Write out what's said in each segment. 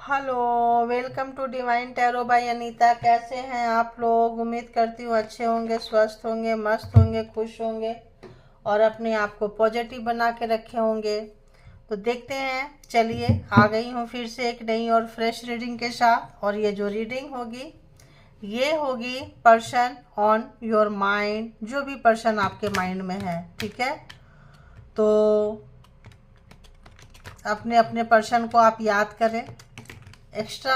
Hello, welcome to divine tarot by Anita. कैसे हैं आप लोग? उम्मीद करती हूँ अच्छे होंगे, स्वस्थ होंगे, मस्त होंगे, खुश होंगे और अपने आप को पॉजिटिव बना के रखे होंगे। तो देखते हैं, चलिए आ गई हूँ फिर से एक नई और फ्रेश रीडिंग के साथ। और ये जो रीडिंग होगी ये होगी पर्सन ऑन योर माइंड, जो भी पर्सन आपके माइंड में है। ठीक है, तो अपने अपने पर्सन को आप याद करें। एक्स्ट्रा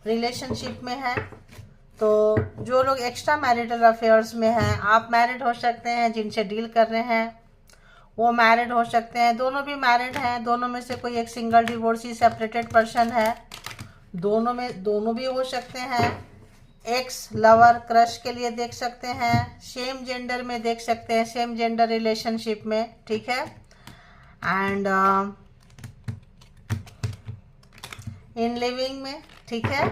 रिलेशनशिप में है तो जो लोग एक्स्ट्रा मैरिटल अफेयर्स में हैं, आप मैरिड हो सकते हैं, जिनसे डील कर रहे हैं वो मैरिड हो सकते हैं, दोनों भी मैरिड हैं, दोनों में से कोई एक सिंगल डिवोर्सी सेपरेटेड पर्सन है, दोनों भी हो सकते हैं। एक्स लवर क्रश के लिए देख सकते हैं, सेम जेंडर में देख सकते हैं, सेम जेंडर रिलेशनशिप में। ठीक है, एंड इन लिविंग में। ठीक है,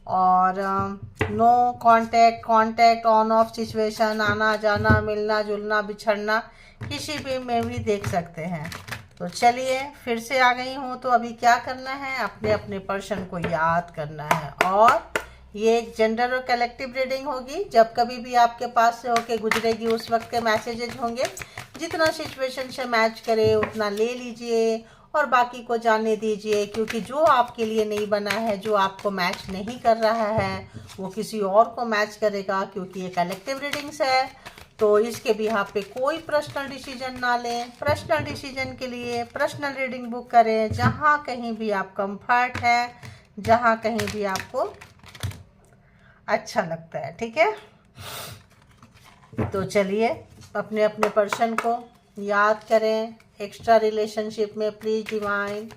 और no contact, contact on off situation, आना जाना, मिलना जुलना, बिछड़ना, किसी भी में भी देख सकते हैं। तो चलिए फिर से आ गई हूँ। तो अभी क्या करना है, अपने अपने पर्सन को याद करना है। और ये एक जेंडर और कलेक्टिव रीडिंग होगी। जब कभी भी आपके पास से होके गुजरेगी उस वक्त के मैसेजेज होंगे। जितना सिचुएशन से मैच करे उतना ले लीजिए और बाकी को जाने दीजिए, क्योंकि जो आपके लिए नहीं बना है, जो आपको मैच नहीं कर रहा है, वो किसी और को मैच करेगा, क्योंकि ये कलेक्टिव रीडिंग्स है। तो इसके बिहाफ पे कोई पर्सनल डिसीजन ना लें। पर्सनल डिसीजन के लिए पर्सनल रीडिंग बुक करें, जहाँ कहीं भी आप कंफर्ट है, जहाँ कहीं भी आपको अच्छा लगता है। ठीक है, तो चलिए अपने अपने पर्सन को याद करें। एक्स्ट्रा रिलेशनशिप में please divine,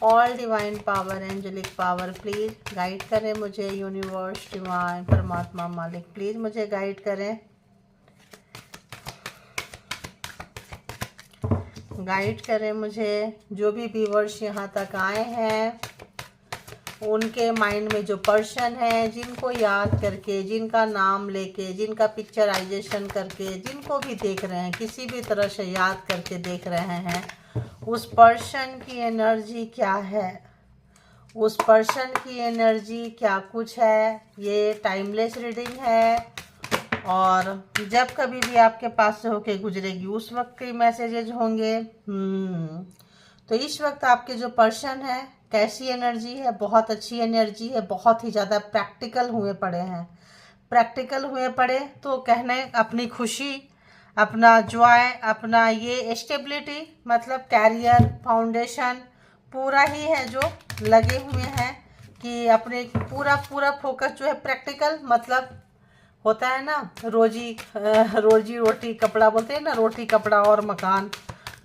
all divine power, angelic power please guide करें मुझे। यूनिवर्स, डिवाइन, परमात्मा, मालिक प्लीज मुझे गाइड करें, गाइड करें मुझे। जो भी व्यूअर्स यहाँ तक आए हैं उनके माइंड में जो पर्सन है, जिनको याद करके, जिनका नाम लेके, जिनका पिक्चराइजेशन करके, जिनको भी देख रहे हैं, किसी भी तरह से याद करके देख रहे हैं, उस पर्सन की एनर्जी क्या है, उस पर्सन की एनर्जी क्या कुछ है। ये टाइमलेस रीडिंग है और जब कभी भी आपके पास से होके गुजरेगी उस वक्त के मैसेजेज होंगे। तो इस वक्त आपके जो पर्सन है कैसी एनर्जी है? बहुत अच्छी एनर्जी है, बहुत ही ज़्यादा प्रैक्टिकल हुए पड़े हैं। प्रैक्टिकल हुए पड़े तो कहने अपनी खुशी, अपना जॉय, अपना ये स्टेबिलिटी, मतलब कैरियर फाउंडेशन पूरा ही है जो लगे हुए हैं कि अपने पूरा पूरा फोकस जो है प्रैक्टिकल, मतलब होता है ना रोजी रोटी कपड़ा बोलते हैं ना, रोटी कपड़ा और मकान।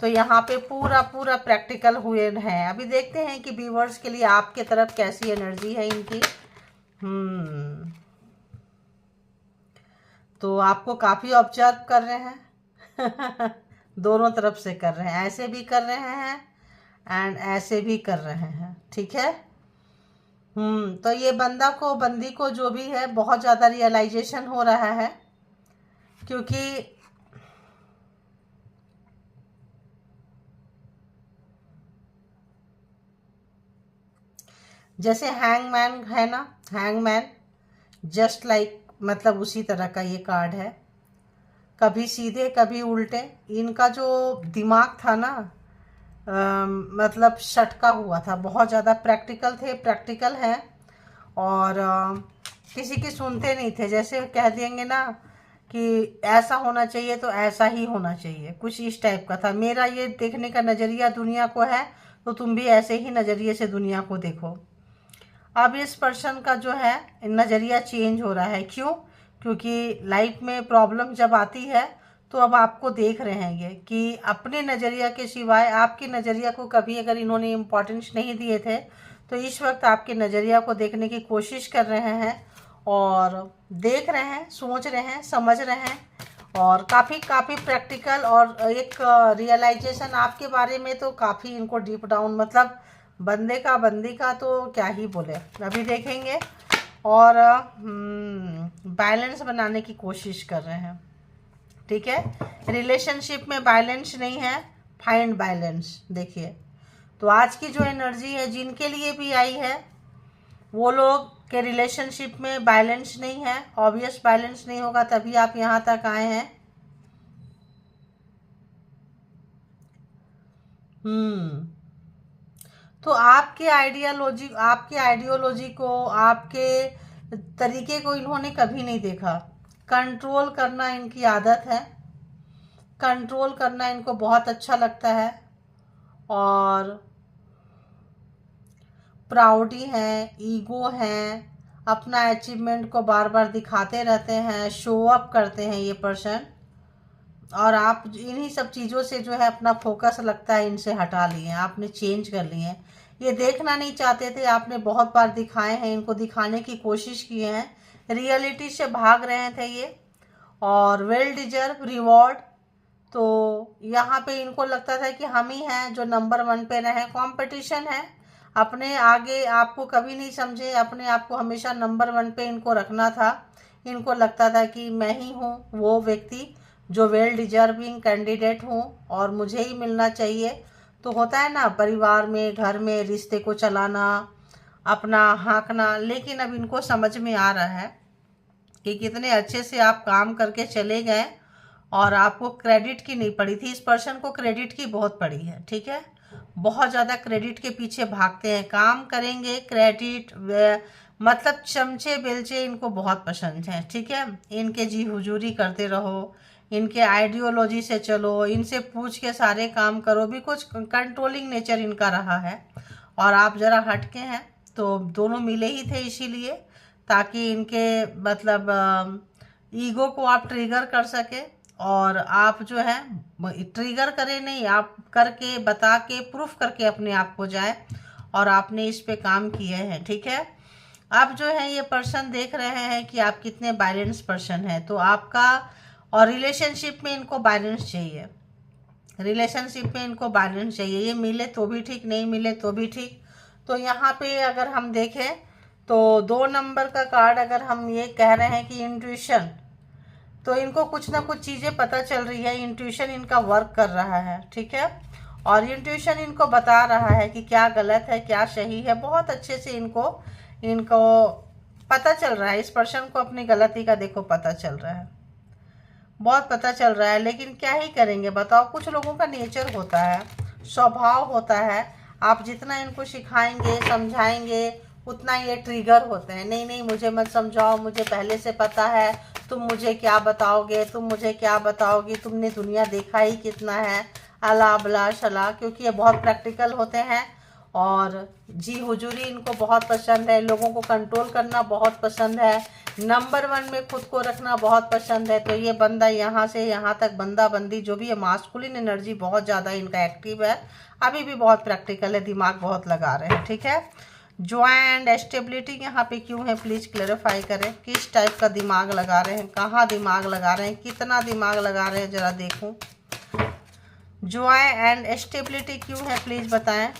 तो यहाँ पे पूरा पूरा प्रैक्टिकल हुए हैं। अभी देखते हैं कि व्यूवर्स के लिए आपके तरफ कैसी एनर्जी है इनकी। तो आपको काफ़ी ऑब्जर्व कर रहे हैं दोनों तरफ से कर रहे हैं, ऐसे भी कर रहे हैं एंड ऐसे भी कर रहे हैं। ठीक है, तो ये बंदी को जो भी है बहुत ज़्यादा रियलाइजेशन हो रहा है, क्योंकि जैसे हैंगमैन है ना, हैंगमैन जस्ट लाइक, मतलब उसी तरह का ये कार्ड है। कभी सीधे कभी उल्टे, इनका जो दिमाग था ना मतलब सटका हुआ था, बहुत ज़्यादा प्रैक्टिकल थे, प्रैक्टिकल है और किसी की सुनते नहीं थे। जैसे कह देंगे ना कि ऐसा होना चाहिए तो ऐसा ही होना चाहिए, कुछ इस टाइप का था। मेरा ये देखने का नज़रिया दुनिया को है, तो तुम भी ऐसे ही नज़रिए से दुनिया को देखो। अब इस पर्सन का जो है नज़रिया चेंज हो रहा है। क्यों? क्योंकि लाइफ में प्रॉब्लम जब आती है तो अब आपको देख रहे हैं ये कि अपने नज़रिया के सिवाय आपके नज़रिया को कभी अगर इन्होंने इम्पोर्टेंस नहीं दिए थे, तो इस वक्त आपके नज़रिया को देखने की कोशिश कर रहे हैं और देख रहे हैं, सोच रहे हैं, समझ रहे हैं और काफ़ी प्रैक्टिकल और एक रियलाइजेशन आपके बारे में। तो काफ़ी इनको डीप डाउन, मतलब बंदी का तो क्या ही बोले, अभी देखेंगे। और बैलेंस बनाने की कोशिश कर रहे हैं। ठीक है, रिलेशनशिप में बैलेंस नहीं है, फाइंड बैलेंस। देखिए तो आज की जो एनर्जी है जिनके लिए भी आई है, वो लोग के रिलेशनशिप में बैलेंस नहीं है, ऑब्वियस बैलेंस नहीं होगा, तभी आप यहाँ तक आए हैं। तो आपके आइडियोलॉजी को, आपके तरीके को इन्होंने कभी नहीं देखा। कंट्रोल करना इनकी आदत है, कंट्रोल करना इनको बहुत अच्छा लगता है, और प्राउडी हैं, ईगो हैं, अपना अचीवमेंट को बार बार दिखाते रहते हैं, शो अप करते हैं ये पर्सन। और आप इन्हीं सब चीज़ों से जो है अपना फोकस लगता है इनसे हटा लिए, आपने चेंज कर लिए हैं। ये देखना नहीं चाहते थे, आपने बहुत बार दिखाए हैं, इनको दिखाने की कोशिश किए हैं, रियलिटी से भाग रहे थे ये, और वेल डिजर्व रिवॉर्ड। तो यहाँ पे इनको लगता था कि हम ही हैं जो नंबर 1 पे रहे। कंपटीशन है, अपने आगे आपको कभी नहीं समझे, अपने आप को हमेशा नंबर 1 पे इनको रखना था। इनको लगता था कि मैं ही हूँ वो व्यक्ति जो वेल डिजर्विंग कैंडिडेट हूँ और मुझे ही मिलना चाहिए। तो होता है ना, परिवार में, घर में रिश्ते को चलाना, अपना हाँकना। लेकिन अब इनको समझ में आ रहा है कि कितने अच्छे से आप काम करके चले गए और आपको क्रेडिट की नहीं पड़ी थी। इस पर्सन को क्रेडिट की बहुत पड़ी है, ठीक है, बहुत ज़्यादा क्रेडिट के पीछे भागते हैं, काम करेंगे क्रेडिट, मतलब चमचे बेलचे इनको बहुत पसंद है, ठीक है। इनके जी हुजूरी करते रहो, इनके आइडियोलॉजी से चलो, इनसे पूछ के सारे काम करो, भी कुछ कंट्रोलिंग नेचर इनका रहा है। और आप ज़रा हटके हैं, तो दोनों मिले ही थे इसीलिए, ताकि इनके मतलब ईगो को आप ट्रिगर कर सके, और आप जो है ट्रिगर करें नहीं, आप करके बता के प्रूफ करके अपने आप को जाए, और आपने इस पे काम किए हैं, ठीक है। अब जो है ये पर्सन देख रहे हैं कि आप कितने बैलेंस पर्सन हैं, तो आपका, और रिलेशनशिप में इनको बैलेंस चाहिए, रिलेशनशिप में इनको बैलेंस चाहिए। ये मिले तो भी ठीक, नहीं मिले तो भी ठीक। तो यहाँ पे अगर हम देखें तो 2 नंबर का कार्ड, अगर हम ये कह रहे हैं कि इंट्यूशन, तो इनको कुछ ना कुछ चीज़ें पता चल रही है, इंट्यूशन इनका वर्क कर रहा है, ठीक है। और इंट्यूशन इनको बता रहा है कि क्या गलत है क्या सही है, बहुत अच्छे से इनको पता चल रहा है। इस पर्सन को अपनी गलती का देखो पता चल रहा है, बहुत पता चल रहा है। लेकिन क्या ही करेंगे बताओ, कुछ लोगों का नेचर होता है, स्वभाव होता है, आप जितना इनको सिखाएंगे समझाएंगे उतना ये ट्रिगर होते हैं। नहीं नहीं, मुझे मत समझाओ, मुझे पहले से पता है, तुम मुझे क्या बताओगे, तुम मुझे क्या बताओगी, तुमने दुनिया देखा ही कितना है, अला बला शला। क्योंकि ये बहुत प्रैक्टिकल होते हैं, और जी हुजूरी इनको बहुत पसंद है, लोगों को कंट्रोल करना बहुत पसंद है, नंबर 1 में खुद को रखना बहुत पसंद है। तो ये बंदा यहाँ से यहाँ तक, बंदा बंदी जो भी है, मास्कुलिन एनर्जी बहुत ज़्यादा इनका एक्टिव है, अभी भी बहुत प्रैक्टिकल है, दिमाग बहुत लगा रहे हैं, ठीक है। जॉय एंड स्टेबिलिटी यहाँ पे क्यों है, प्लीज़ क्लेरिफाई करें, किस टाइप का दिमाग लगा रहे हैं, कहाँ दिमाग लगा रहे हैं, कितना दिमाग लगा रहे हैं, ज़रा देखूँ। जॉय एंड स्टेबिलिटी क्यों है, प्लीज़ बताएं।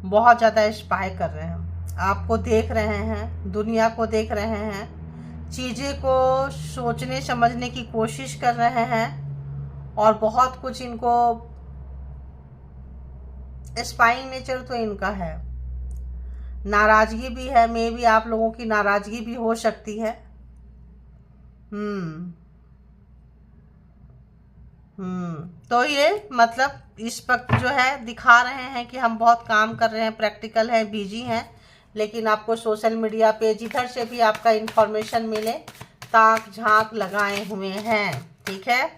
बहुत ज़्यादा स्पाई कर रहे हैं, आपको देख रहे हैं, दुनिया को देख रहे हैं, चीज़ें को सोचने समझने की कोशिश कर रहे हैं, और बहुत कुछ इनको स्पाइंग नेचर तो इनका है। नाराज़गी भी है, मे भी आप लोगों की नाराज़गी भी हो सकती है। तो ये मतलब इस वक्त जो है दिखा रहे हैं कि हम बहुत काम कर रहे हैं, प्रैक्टिकल हैं, बिजी हैं, लेकिन आपको सोशल मीडिया पे जिधर से भी आपका इंफॉर्मेशन मिले ताक झांक लगाए हुए हैं, ठीक है।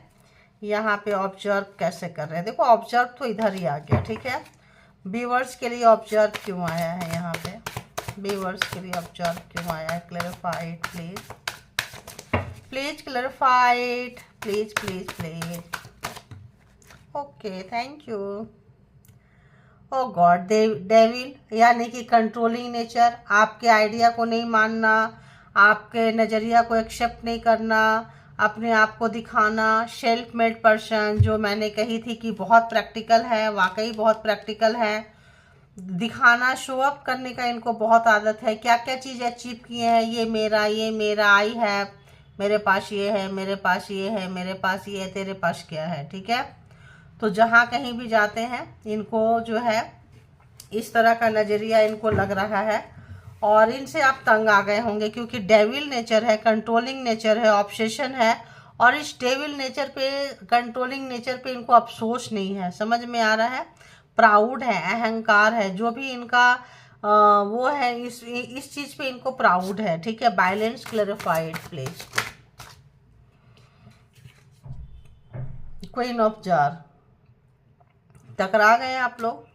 यहाँ पे ऑब्जर्व कैसे कर रहे हैं, देखो ऑब्जर्व तो इधर ही आ गया, ठीक है। व्यूअर्स के लिए ऑब्जर्व क्यों आया है, यहाँ पे व्यूअर्स के लिए ऑब्जर्व क्यों आया है, clarified please, please clarified, please please please. Okay, thank you. Oh God, devil यानी कि कंट्रोलिंग नेचर, आपके आइडिया को नहीं मानना, आपके नज़रिया को एक्सेप्ट नहीं करना, अपने आप को दिखाना, सेल्फ मेड पर्सन, जो मैंने कही थी कि बहुत प्रैक्टिकल है, वाकई बहुत प्रैक्टिकल है, दिखाना, शो अप करने का इनको बहुत आदत है। क्या क्या चीज़ अचीव किए हैं, ये मेरा आई है, मेरे पास ये है, मेरे पास ये है, मेरे पास ये है, तेरे पास क्या है, ठीक है। तो जहाँ कहीं भी जाते हैं इनको जो है इस तरह का नज़रिया इनको लग रहा है, और इनसे आप तंग आ गए होंगे क्योंकि डेविल नेचर है, कंट्रोलिंग नेचर है, ऑब्सेशन है। और इस डेविल नेचर पे, कंट्रोलिंग नेचर पे इनको अफसोस नहीं है, समझ में आ रहा है। प्राउड है, अहंकार है, जो भी इनका वो है, इस चीज़ पे इनको प्राउड है, ठीक है। Balance clarified please. Queen of jar, टकरा गए आप लोग।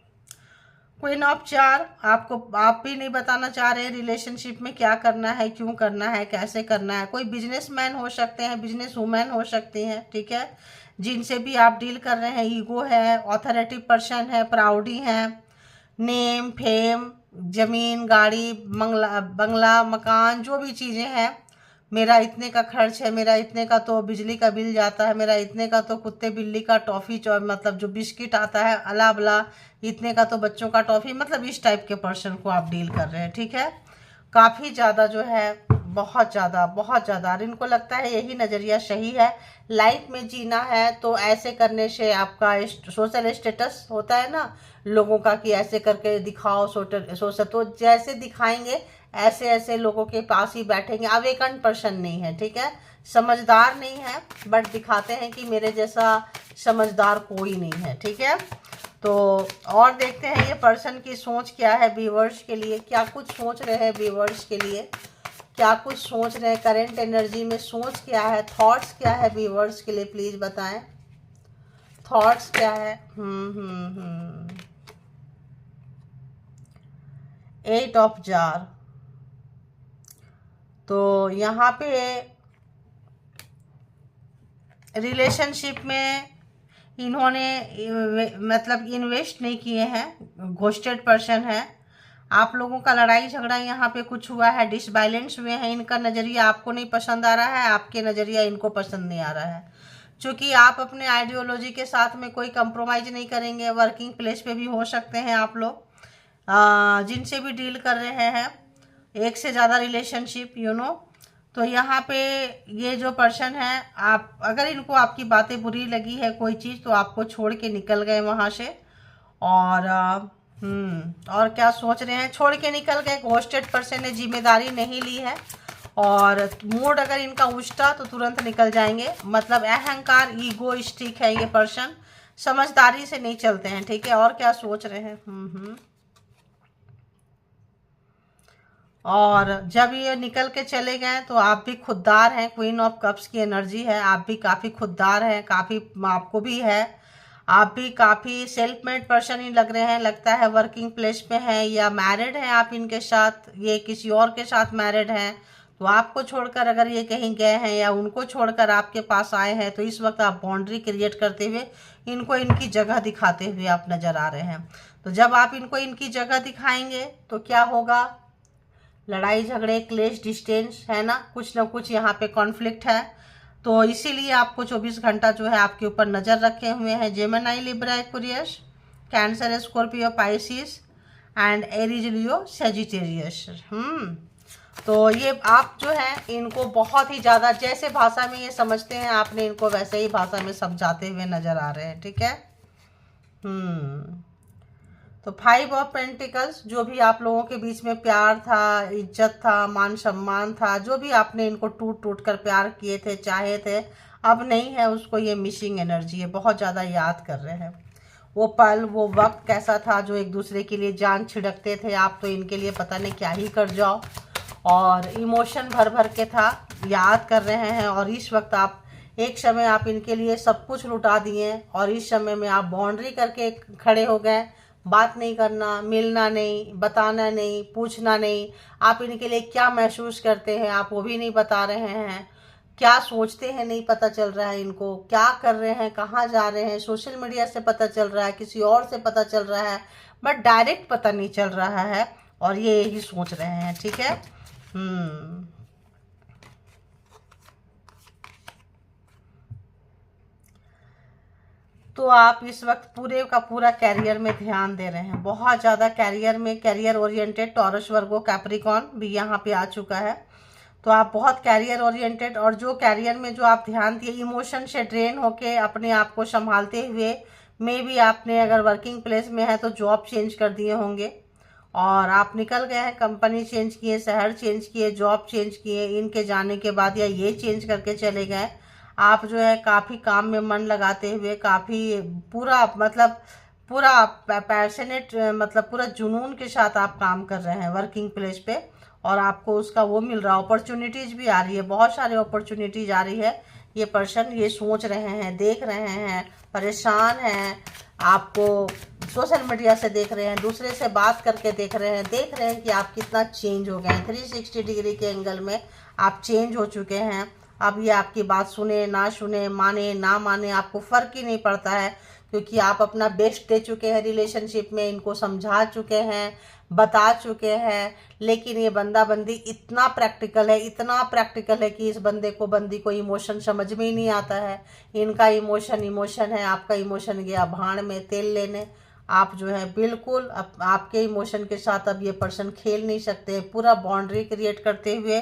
क्वीन ऑफ जार, आपको आप भी नहीं बताना चाह रहे रिलेशनशिप में क्या करना है, क्यों करना है, कैसे करना है। कोई बिजनेसमैन हो सकते हैं, बिजनेस वूमेन हो सकती हैं, ठीक है। जिनसे भी आप डील कर रहे हैं, ईगो है, ऑथोरिटी पर्सन है, प्राउडी है, नेम फेम, जमीन गाड़ी, बंगला मकान, जो भी चीज़ें हैं, मेरा इतने का खर्च है, मेरा इतने का तो बिजली का बिल जाता है, मेरा इतने का तो कुत्ते बिल्ली का टॉफ़ी मतलब जो बिस्किट आता है अला बला, इतने का तो बच्चों का टॉफ़ी, मतलब इस टाइप के पर्सन को आप डील कर रहे हैं, ठीक है। काफ़ी ज़्यादा जो है, बहुत ज़्यादा बहुत ज़्यादा, और इनको लगता है यही नज़रिया सही है। लाइफ में जीना है तो ऐसे करने से आपका सोशल स्टेटस होता है ना लोगों का, कि ऐसे करके दिखाओ सोशल, तो जैसे दिखाएंगे ऐसे ऐसे लोगों के पास ही बैठेंगे। अवेकन पर्सन नहीं है, ठीक है, समझदार नहीं है, बट दिखाते हैं कि मेरे जैसा समझदार कोई नहीं है, ठीक है। तो और देखते हैं ये पर्सन की सोच क्या है व्यूअर्स के लिए, क्या कुछ सोच रहे हैं व्यूअर्स के लिए, क्या कुछ सोच रहे हैं करंट एनर्जी में, सोच क्या है, थॉट्स क्या है व्यूअर्स के लिए, प्लीज बताएं थॉट्स क्या है। 8 ऑफ जार, तो यहाँ पे रिलेशनशिप में इन्होंने मतलब इन्वेस्ट नहीं किए हैं, घोस्टेड पर्सन है। आप लोगों का लड़ाई झगड़ा यहाँ पे कुछ हुआ है, डिसबैलेंस हुए हैं, इनका नज़रिया आपको नहीं पसंद आ रहा है, आपके नज़रिया इनको पसंद नहीं आ रहा है। क्योंकि आप अपने आइडियोलॉजी के साथ में कोई कंप्रोमाइज़ नहीं करेंगे। वर्किंग प्लेस पे भी हो सकते हैं आप लोग, जिनसे भी डील कर रहे हैं एक से ज़्यादा रिलेशनशिप, तो यहाँ पे ये जो पर्सन है, आप अगर इनको आपकी बातें बुरी लगी है कोई चीज़, तो आपको छोड़ के निकल गए वहाँ से। और क्या सोच रहे हैं, छोड़ के निकल गए। घोस्टेड पर्सन ने जिम्मेदारी नहीं ली है, और मूड अगर इनका उठता तो तुरंत निकल जाएंगे। मतलब अहंकार, ईगोइस्टिक है ये पर्सन, समझदारी से नहीं चलते हैं, ठीक है। और क्या सोच रहे हैं, और जब ये निकल के चले गए तो आप भी खुददार हैं। क्वीन ऑफ कप्स की एनर्जी है, आप भी काफ़ी खुददार हैं, काफ़ी आपको भी है, आप भी काफ़ी सेल्फ मेड पर्सन ही लग रहे हैं। लगता है वर्किंग प्लेस पे हैं या मैरिड हैं आप इनके साथ, ये किसी और के साथ मैरिड हैं। तो आपको छोड़कर अगर ये कहीं गए हैं या उनको छोड़कर आपके पास आए हैं, तो इस वक्त आप बाउंड्री क्रिएट करते हुए इनको इनकी जगह दिखाते हुए आप नज़र आ रहे हैं। तो जब आप इनको इनकी जगह दिखाएंगे तो क्या होगा, लड़ाई झगड़े, क्लेश, डिस्टेंस है ना कुछ यहाँ पे कॉन्फ्लिक्ट है। तो इसीलिए आपको 24 घंटा जो है आपके ऊपर नज़र रखे हुए हैं Gemini, Libra, Aquarius, cancer, Scorpio, Pisces and Aries, Leo, Sagittarius. तो ये आप जो है इनको बहुत ही ज़्यादा जैसे भाषा में ये समझते हैं, आपने इनको वैसे ही भाषा में समझाते हुए नज़र आ रहे हैं, ठीक है। तो 5 ऑफ पेंटिकल्स, जो भी आप लोगों के बीच में प्यार था, इज्जत था, मान सम्मान था, जो भी आपने इनको टूट टूट कर प्यार किए थे, चाहे थे, अब नहीं है, उसको ये मिसिंग एनर्जी है। बहुत ज़्यादा याद कर रहे हैं वो पल, वो वक्त कैसा था जो एक दूसरे के लिए जान छिड़कते थे। आप तो इनके लिए पता नहीं क्या ही कर जाओ, और इमोशन भर भर के था, याद कर रहे हैं। और इस वक्त आप एक समय आप इनके लिए सब कुछ लुटा दिए, और इस समय में आप बाउंड्री करके खड़े हो गए। बात नहीं करना, मिलना नहीं, बताना नहीं, पूछना नहीं, आप इनके लिए क्या महसूस करते हैं आप वो भी नहीं बता रहे हैं, क्या सोचते हैं नहीं पता चल रहा है इनको, क्या कर रहे हैं, कहाँ जा रहे हैं, सोशल मीडिया से पता चल रहा है, किसी और से पता चल रहा है, बट डायरेक्ट पता नहीं चल रहा है, और ये यही सोच रहे हैं, ठीक है। तो आप इस वक्त पूरे का पूरा कैरियर में ध्यान दे रहे हैं, बहुत ज़्यादा कैरियर में, कैरियर ओरिएंटेड। टॉरस, वर्गो, कैप्रिकॉन भी यहाँ पे आ चुका है। तो आप बहुत कैरियर ओरिएंटेड, और जो कैरियर में जो आप ध्यान दिए, इमोशन से ड्रेन होके अपने आप को संभालते हुए, मे भी आपने अगर वर्किंग प्लेस में है तो जॉब चेंज कर दिए होंगे, और आप निकल गए हैं, कंपनी चेंज किए, शहर चेंज किए, जॉब चेंज किए, इनके जाने के बाद या ये चेंज करके चले गए। आप जो है काफ़ी काम में मन लगाते हुए, काफ़ी पूरा मतलब पूरा पैशनेट, मतलब पूरा जुनून के साथ आप काम कर रहे हैं वर्किंग प्लेस पे, और आपको उसका वो मिल रहा है, अपॉर्चुनिटीज़ भी आ रही है, बहुत सारे अपॉर्चुनिटीज़ आ रही है। ये पर्सन ये सोच रहे हैं, देख रहे हैं, परेशान हैं, आपको सोशल मीडिया से देख रहे हैं, दूसरे से बात करके देख रहे हैं कि आप कितना चेंज हो गए हैं। 360 डिग्री के एंगल में आप चेंज हो चुके हैं। अब ये आपकी बात सुने ना सुने, माने ना माने, आपको फ़र्क ही नहीं पड़ता है, क्योंकि आप अपना बेस्ट दे चुके हैं रिलेशनशिप में, इनको समझा चुके हैं, बता चुके हैं। लेकिन ये बंदा बंदी इतना प्रैक्टिकल है, इतना प्रैक्टिकल है कि इस बंदी को इमोशन समझ में ही नहीं आता है। इनका इमोशन है, आपका इमोशन गया भाड़ में तेल लेने। आप जो है बिल्कुल आपके इमोशन के साथ अब ये पर्सन खेल नहीं सकते। पूरा बाउंड्री क्रिएट करते हुए,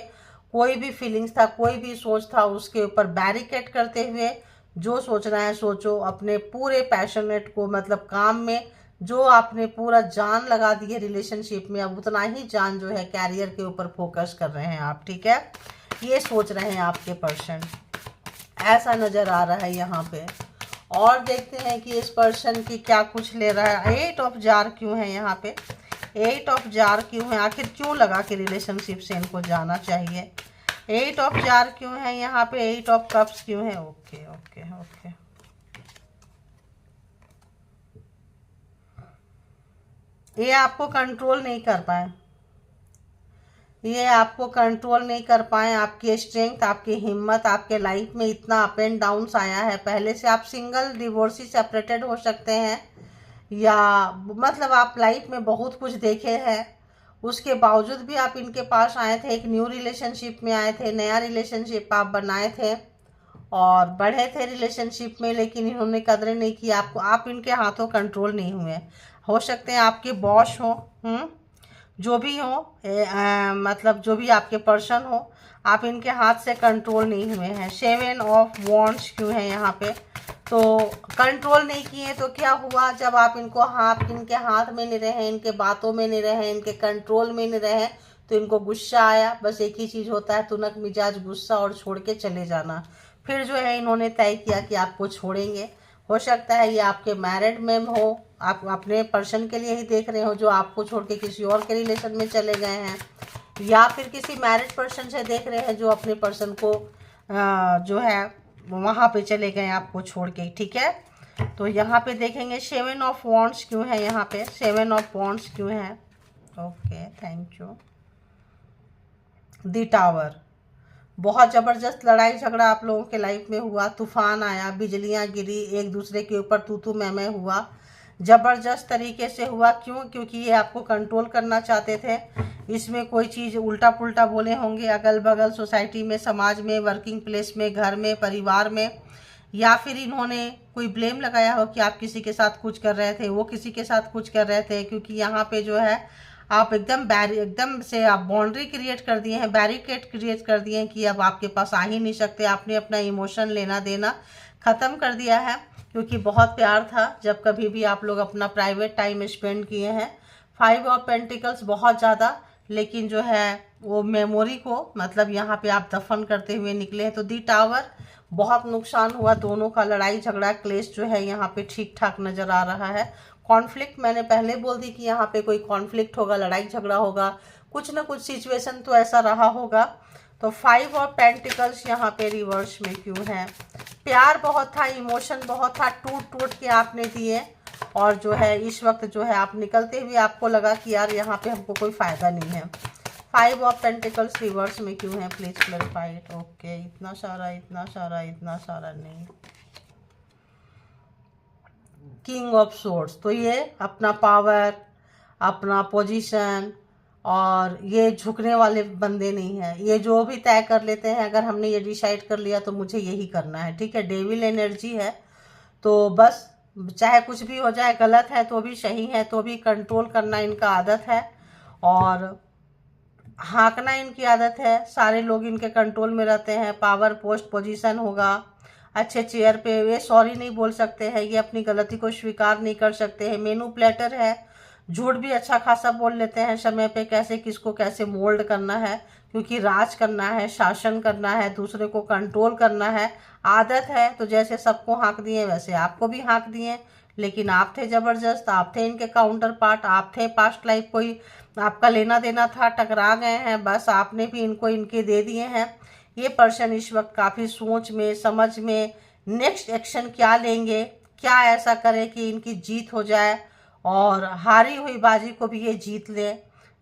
कोई भी फीलिंग्स था, कोई भी सोच था, उसके ऊपर बैरिकेड करते हुए, जो सोचना है सोचो, अपने पूरे पैशनेट को, मतलब काम में जो आपने पूरा जान लगा दी है रिलेशनशिप में, अब उतना ही जान जो है कैरियर के ऊपर फोकस कर रहे हैं आप। ठीक है, ये सोच रहे हैं आपके पर्सन, ऐसा नज़र आ रहा है यहाँ पे। और देखते हैं कि इस पर्सन की क्या कुछ ले रहा है। 8 ऑफ जार क्यों है यहाँ पे? 8 ऑफ जार क्यों है? आखिर क्यों लगा कि रिलेशनशिप से इनको जाना चाहिए? 8 ऑफ जार क्यों है यहाँ पे? 8 ऑफ कप्स क्यों है? ओके ओके ओके, ये आपको कंट्रोल नहीं कर पाए, ये आपको कंट्रोल नहीं कर पाए। आपकी स्ट्रेंथ, आपकी हिम्मत, आपके लाइफ में इतना अप एंड डाउन्स आया है। पहले से आप सिंगल, डिवोर्सी, सेपरेटेड हो सकते हैं, या मतलब आप लाइफ में बहुत कुछ देखे हैं, उसके बावजूद भी आप इनके पास आए थे, एक न्यू रिलेशनशिप में आए थे, नया रिलेशनशिप आप बनाए थे और बढ़े थे रिलेशनशिप में, लेकिन इन्होंने कदर नहीं की आपको। आप इनके हाथों कंट्रोल नहीं हुए। हो सकते हैं आपके बॉस हो, जो भी हो, मतलब जो भी आपके पर्सन हो, आप इनके हाथ से कंट्रोल नहीं हुए हैं। 7 ऑफ वॉन्ड्स क्यों है यहाँ पे? तो कंट्रोल नहीं किए तो क्या हुआ? जब आप इनके हाथ में नहीं रहे, इनके बातों में नहीं रहे, इनके कंट्रोल में नहीं रहे, तो इनको गुस्सा आया। बस एक ही चीज़ होता है, तुनक मिजाज, गुस्सा, और छोड़ के चले जाना। फिर जो है इन्होंने तय किया कि आपको छोड़ेंगे। हो सकता है ये आपके मैरिड में हो, आप अपने पर्सन के लिए ही देख रहे हो जो आपको छोड़ के किसी और के रिलेशन में चले गए हैं, या फिर किसी मैरिड पर्सन से देख रहे हैं जो अपने पर्सन को जो है वहाँ पे चले गए आपको छोड़ के। ठीक है, तो यहाँ पे देखेंगे 7 ऑफ वॉन्ड्स क्यों है यहाँ पे? 7 ऑफ वॉन्ड्स क्यों है? Okay, thank you. The tower, बहुत ज़बरदस्त लड़ाई झगड़ा आप लोगों के लाइफ में हुआ, तूफान आया, बिजलियां गिरी, एक दूसरे के ऊपर तू मैं हुआ, ज़बरदस्त तरीके से हुआ। क्यों? क्योंकि ये आपको कंट्रोल करना चाहते थे। इसमें कोई चीज़ उल्टा पुल्टा बोले होंगे अगल बगल, सोसाइटी में, समाज में, वर्किंग प्लेस में, घर में, परिवार में, या फिर इन्होंने कोई ब्लेम लगाया हो कि आप किसी के साथ कुछ कर रहे थे, वो किसी के साथ कुछ कर रहे थे। क्योंकि यहाँ पे जो है आप एकदम से आप बाउंड्री क्रिएट कर दिए हैं, बैरिकेड क्रिएट कर दिए हैं कि अब आपके पास आ ही नहीं सकते। आपने अपना इमोशन लेना देना ख़त्म कर दिया है, क्योंकि बहुत प्यार था जब कभी भी आप लोग अपना प्राइवेट टाइम स्पेंड किए हैं। 5 ऑफ पेंटिकल्स बहुत ज़्यादा, लेकिन जो है वो मेमोरी को, मतलब यहाँ पे आप दफन करते हुए निकले हैं। तो दी टावर, बहुत नुकसान हुआ दोनों का, लड़ाई झगड़ा क्लेश जो है यहाँ पे ठीक ठाक नज़र आ रहा है। कॉन्फ्लिक्ट, मैंने पहले बोल दी कि यहाँ पे कोई कॉन्फ्लिक्ट होगा, लड़ाई झगड़ा होगा, कुछ ना कुछ सिचुएशन तो ऐसा रहा होगा। तो 5 ऑफ पेंटिकल्स यहाँ पे रिवर्स में क्यों है? प्यार बहुत था, इमोशन बहुत था, टूट के आपने दिए, और जो है इस वक्त जो है आप निकलते हुए आपको लगा कि यार यहाँ पे हमको कोई फ़ायदा नहीं है। 5 ऑफ पेंटिकल्स रिवर्स में क्यों है? Please clarify it. ओके, इतना सारा नहीं। किंग ऑफ सोर्ड्स, तो ये अपना पावर, अपना पोजीशन, और ये झुकने वाले बंदे नहीं हैं। ये जो भी तय कर लेते हैं, अगर हमने ये डिसाइड कर लिया तो मुझे यही करना है। ठीक है, डेविल एनर्जी है, तो बस चाहे कुछ भी हो जाए, गलत है तो भी, सही है तो भी, कंट्रोल करना इनका आदत है। और हाँकना इनकी आदत है, सारे लोग इनके कंट्रोल में रहते हैं, पावर पोस्ट पोजीशन होगा, अच्छे चेयर पे, ये सॉरी नहीं बोल सकते हैं, ये अपनी गलती को स्वीकार नहीं कर सकते हैं, मैनिपुलेटर है, झूठ भी अच्छा खासा बोल लेते हैं समय पे, कैसे किसको कैसे मोल्ड करना है, क्योंकि राज करना है, शासन करना है, दूसरे को कंट्रोल करना है, आदत है। तो जैसे सबको हाँक दिए वैसे आपको भी हाँक दिए, लेकिन आप थे ज़बरदस्त, आप थे इनके काउंटर पार्ट, आप थे पास्ट लाइफ, कोई आपका लेना देना था, टकरा गए हैं, बस आपने भी इनको इनके दे दिए हैं। ये पर्सन इस वक्त काफ़ी सोच में, समझ में, नेक्स्ट एक्शन क्या लेंगे, क्या ऐसा करें कि इनकी जीत हो जाए और हारी हुई बाजी को भी ये जीत ले।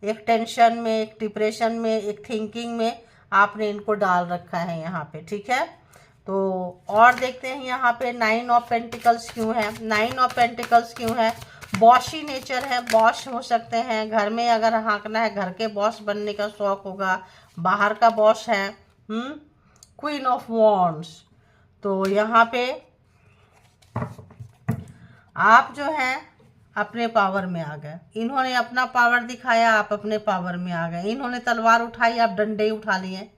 एक टेंशन में, एक डिप्रेशन में, एक थिंकिंग में आपने इनको डाल रखा है यहाँ पे, ठीक है। तो और देखते हैं यहाँ पे 9 ऑफ पेंटिकल्स क्यों है। 9 ऑफ पेंटिकल्स क्यों है? बॉशी नेचर है, बॉस हो सकते हैं, घर में अगर हाँकना है, घर के बॉस बनने का शौक होगा, बाहर का बॉस है। क्वीन ऑफ वॉन्ड्स, तो यहाँ पे आप जो है अपने पावर में आ गए, इन्होंने अपना पावर दिखाया, आप अपने पावर में आ गए, इन्होंने तलवार उठाई, आप डंडे उठा लिए,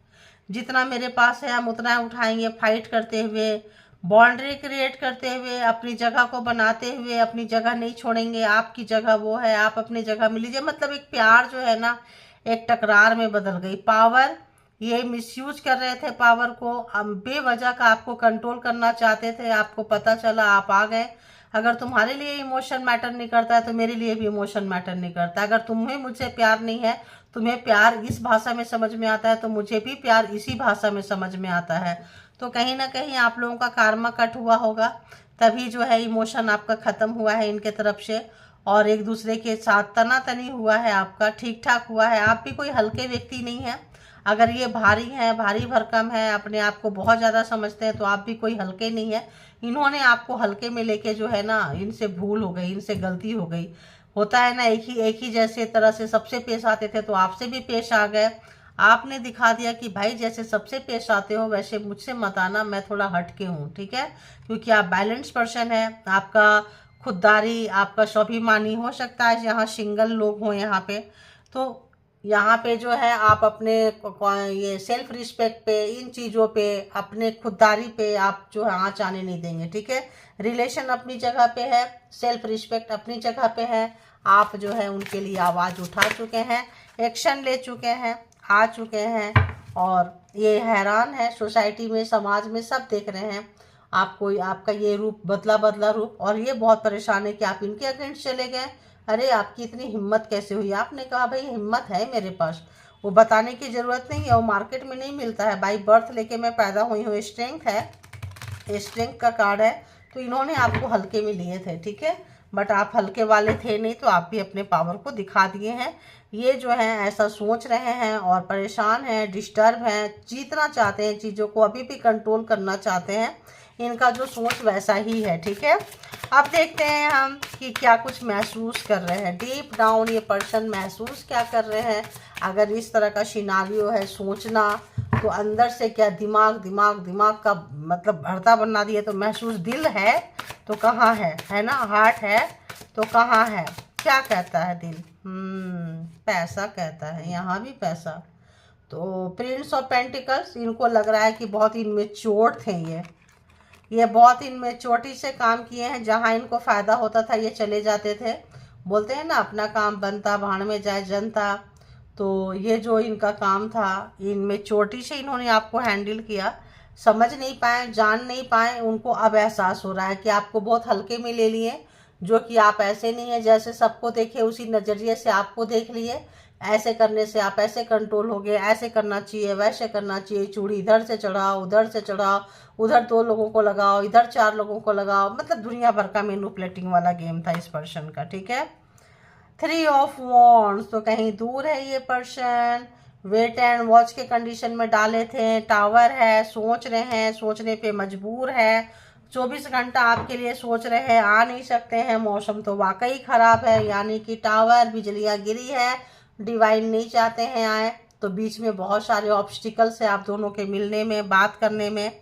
जितना मेरे पास है हम उतना उठाएंगे, फाइट करते हुए, बाउंड्री क्रिएट करते हुए, अपनी जगह को बनाते हुए, अपनी जगह नहीं छोड़ेंगे, आपकी जगह वो है, आप अपनी जगह मिल लीजिए। मतलब एक प्यार जो है ना, एक टकरार में बदल गई। पावर, ये मिसयूज कर रहे थे पावर को, बेवजह का आपको कंट्रोल करना चाहते थे, आपको पता चला, आप आ गए। अगर तुम्हारे लिए इमोशन मैटर नहीं करता है तो मेरे लिए भी इमोशन मैटर नहीं करता। अगर तुम्हें मुझसे प्यार नहीं है, तुम्हें प्यार इस भाषा में समझ में आता है, तो मुझे भी प्यार इसी भाषा में समझ में आता है। तो कहीं ना कहीं आप लोगों का कार्मा कट हुआ होगा, तभी जो है इमोशन आपका ख़त्म हुआ है इनके तरफ से, और एक दूसरे के साथ तनातनी हुआ है आपका, ठीक ठाक हुआ है। आप भी कोई हल्के व्यक्ति नहीं है। अगर ये भारी है, भारी भरकम है, अपने आप को बहुत ज़्यादा समझते हैं, तो आप भी कोई हल्के नहीं है। इन्होंने आपको हल्के में लेके जो है ना, इनसे भूल हो गई, इनसे गलती हो गई। होता है ना, एक ही जैसे तरह से सबसे पेश आते थे, तो आपसे भी पेश आ गए। आपने दिखा दिया कि भाई जैसे सबसे पेश आते हो वैसे मुझसे मत आना, मैं थोड़ा हटके हूँ, ठीक है। क्योंकि आप बैलेंस पर्सन है, आपका खुददारी, आपका स्वाभिमानी हो सकता है। यहाँ सिंगल लोग हों यहाँ पे, तो यहाँ पे जो है आप अपने ये सेल्फ रिस्पेक्ट पे, इन चीज़ों पे, अपने खुददारी पे आप जो है आँच आने नहीं देंगे, ठीक है। रिलेशन अपनी जगह पे है, सेल्फ रिस्पेक्ट अपनी जगह पे है, आप जो है उनके लिए आवाज़ उठा चुके हैं, एक्शन ले चुके हैं, आ चुके हैं, और ये हैरान है, सोसाइटी में, समाज में सब देख रहे हैं आपको, आपका ये रूप बदला रूप, और ये बहुत परेशान है कि आप इनके अगेंस्ट चले गए। अरे आपकी इतनी हिम्मत कैसे हुई? आपने कहा भाई हिम्मत है मेरे पास, वो बताने की ज़रूरत नहीं है, वो मार्केट में नहीं मिलता है, बाई बर्थ लेके मैं पैदा हुई हूँ, स्ट्रेंथ है, स्ट्रेंथ का कार्ड है। तो इन्होंने आपको हल्के में लिए थे, ठीक है, बट आप हल्के वाले थे नहीं, तो आप भी अपने पावर को दिखा दिए हैं। ये जो है ऐसा सोच रहे हैं और परेशान हैं, डिस्टर्ब हैं, जीतना चाहते हैं, चीज़ों को अभी भी कंट्रोल करना चाहते हैं, इनका जो सोच वैसा ही है, ठीक है। अब देखते हैं हम कि क्या कुछ महसूस कर रहे हैं डीप डाउन, ये पर्सन महसूस क्या कर रहे हैं। अगर इस तरह का सिनारियो है सोचना, तो अंदर से क्या दिमाग का मतलब भरता बना दिए, तो महसूस दिल है तो कहाँ है ना, हार्ट है तो कहाँ है, क्या कहता है दिल? पैसा कहता है, यहाँ भी पैसा। तो प्रिंस ऑफ पेंटिकल्स, इनको लग रहा है कि बहुत इनमेच्योर थे ये बहुत इनमेच्योरिटी से काम किए हैं, जहाँ इनको फ़ायदा होता था ये चले जाते थे। बोलते हैं ना, अपना काम बनता भाड़ में जाए जनता। तो ये जो इनका काम था, इनमेच्योरिटी से इन्होंने आपको हैंडल किया, समझ नहीं पाए, जान नहीं पाए, उनको अब एहसास हो रहा है कि आपको बहुत हल्के में ले लिए, जो कि आप ऐसे नहीं है जैसे सबको देखे उसी नज़रिए से आपको देख लिए। ऐसे करने से आप ऐसे कंट्रोल हो गए, ऐसे करना चाहिए, वैसे करना चाहिए, चूड़ी इधर से चढ़ाओ, उधर से चढ़ाओ, उधर 2 लोगों को लगाओ, इधर 4 लोगों को लगाओ, मतलब दुनिया भर का मैनिपुलेटिंग वाला गेम था इस पर्सन का, ठीक है। 3 ऑफ वॉन्ड्स, तो कहीं दूर है ये पर्सन, वेट एंड वॉच के कंडीशन में डाले थे। टावर है, सोच रहे हैं, सोचने पे मजबूर है, 24 घंटा आपके लिए सोच रहे हैं, आ नहीं सकते हैं, मौसम तो वाकई ख़राब है, यानी कि टावर, बिजलियाँ गिरी है, डिवाइन नहीं चाहते हैं आए, तो बीच में बहुत सारे ऑब्स्टिकल्स है आप दोनों के मिलने में, बात करने में।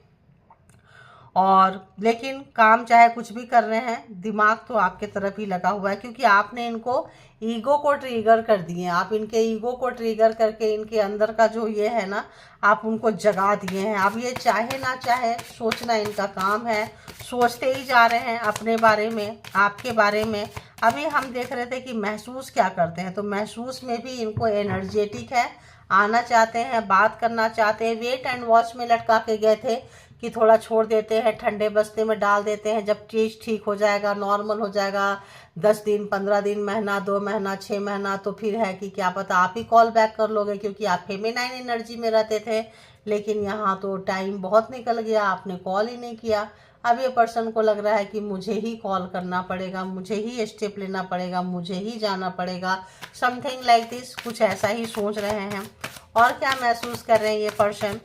और लेकिन काम चाहे कुछ भी कर रहे हैं, दिमाग तो आपके तरफ ही लगा हुआ है, क्योंकि आपने इनको ईगो को ट्रिगर कर दिए। आप इनके ईगो को ट्रिगर करके इनके अंदर का जो ये है ना, आप उनको जगा दिए हैं। अब ये चाहे ना चाहे सोचना इनका काम है, सोचते ही जा रहे हैं अपने बारे में, आपके बारे में। अभी हम देख रहे थे कि महसूस क्या करते हैं, तो महसूस में भी इनको एनर्जेटिक है, आना चाहते हैं, बात करना चाहते हैं। वेट एंड वॉच में लटका के गए थे कि थोड़ा छोड़ देते हैं, ठंडे बस्ते में डाल देते हैं, जब चीज़ ठीक हो जाएगा, नॉर्मल हो जाएगा, 10 दिन, 15 दिन, महीना, 2 महीना, 6 महीना, तो फिर है कि क्या पता आप ही कॉल बैक कर लोगे, क्योंकि आप फेमिनाइन एनर्जी में रहते थे। लेकिन यहाँ तो टाइम बहुत निकल गया, आपने कॉल ही नहीं किया। अब ये पर्सन को लग रहा है कि मुझे ही कॉल करना पड़ेगा, मुझे ही स्टेप लेना पड़ेगा, मुझे ही जाना पड़ेगा, समथिंग लाइक दिस, कुछ ऐसा ही सोच रहे हैं। और क्या महसूस कर रहे हैं ये पर्सन,